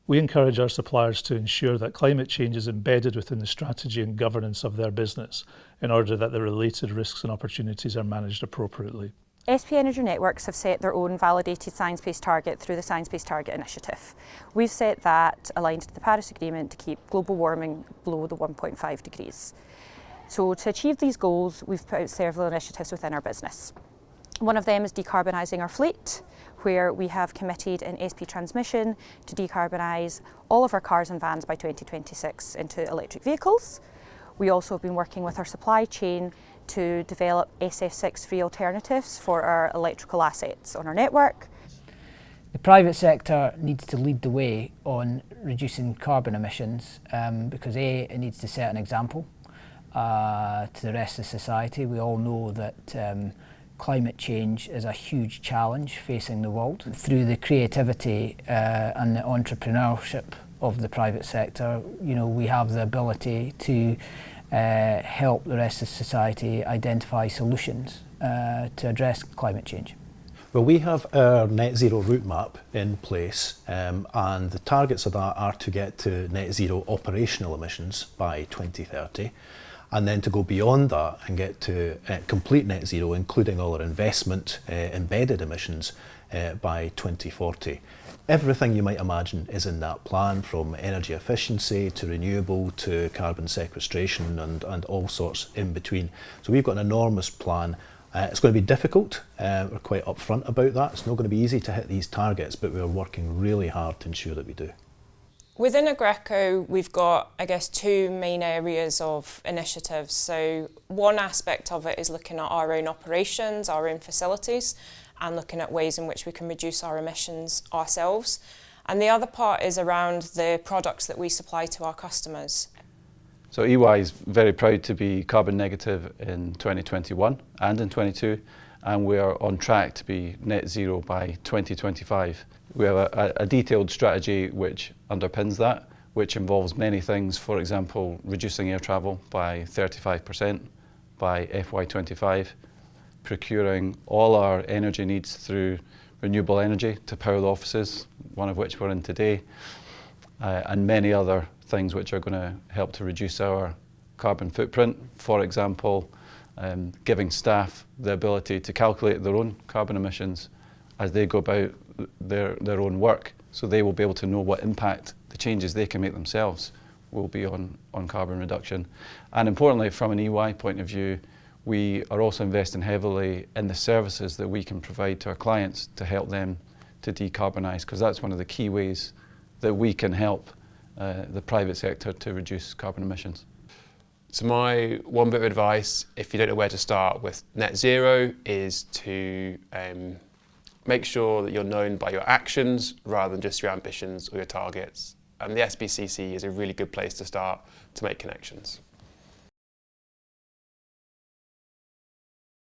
We encourage our suppliers to ensure that climate change is embedded within the strategy and governance of their business in order that the related risks and opportunities are managed appropriately. SP Energy Networks have set their own validated science-based target through the Science Based Target Initiative. We've set that aligned to the Paris Agreement to keep global warming below the 1.5 degrees. So to achieve these goals, we've put out several initiatives within our business. One of them is decarbonising our fleet, where we have committed in SP Transmission to decarbonise all of our cars and vans by 2026 into electric vehicles. We also have been working with our supply chain to develop SF6-free alternatives for our electrical assets on our network. The private sector needs to lead the way on reducing carbon emissions because it needs to set an example to the rest of society. We all know that climate change is a huge challenge facing the world. Through the creativity and the entrepreneurship of the private sector, we have the ability to help the rest of society identify solutions to address climate change. Well, we have our net zero route map in place and the targets of that are to get to net zero operational emissions by 2030 and then to go beyond that and get to complete net zero, including all our investment embedded emissions by 2040. Everything you might imagine is in that plan, from energy efficiency to renewable to carbon sequestration and all sorts in between. So we've got an enormous plan. It's going to be difficult, we're quite upfront about that. It's not going to be easy to hit these targets, but we're working really hard to ensure that we do. Within Aggreko, we've got, two main areas of initiatives. So one aspect of it is looking at our own operations, our own facilities, and looking at ways in which we can reduce our emissions ourselves. And the other part is around the products that we supply to our customers. So EY is very proud to be carbon negative in 2021 and in 22, and we are on track to be net zero by 2025. We have a detailed strategy which underpins that, which involves many things. For example, reducing air travel by 35% by FY25, procuring all our energy needs through renewable energy to power the offices, one of which we're in today, and many other things which are going to help to reduce our carbon footprint. For example, giving staff the ability to calculate their own carbon emissions as they go about their own work, so they will be able to know what impact the changes they can make themselves will be on carbon reduction. And importantly, from an EY point of view, we are also investing heavily in the services that we can provide to our clients to help them to decarbonise, because that's one of the key ways that we can help the private sector to reduce carbon emissions. So my one bit of advice, if you don't know where to start with net zero, is to make sure that you're known by your actions rather than just your ambitions or your targets. And the SBCC is a really good place to start to make connections.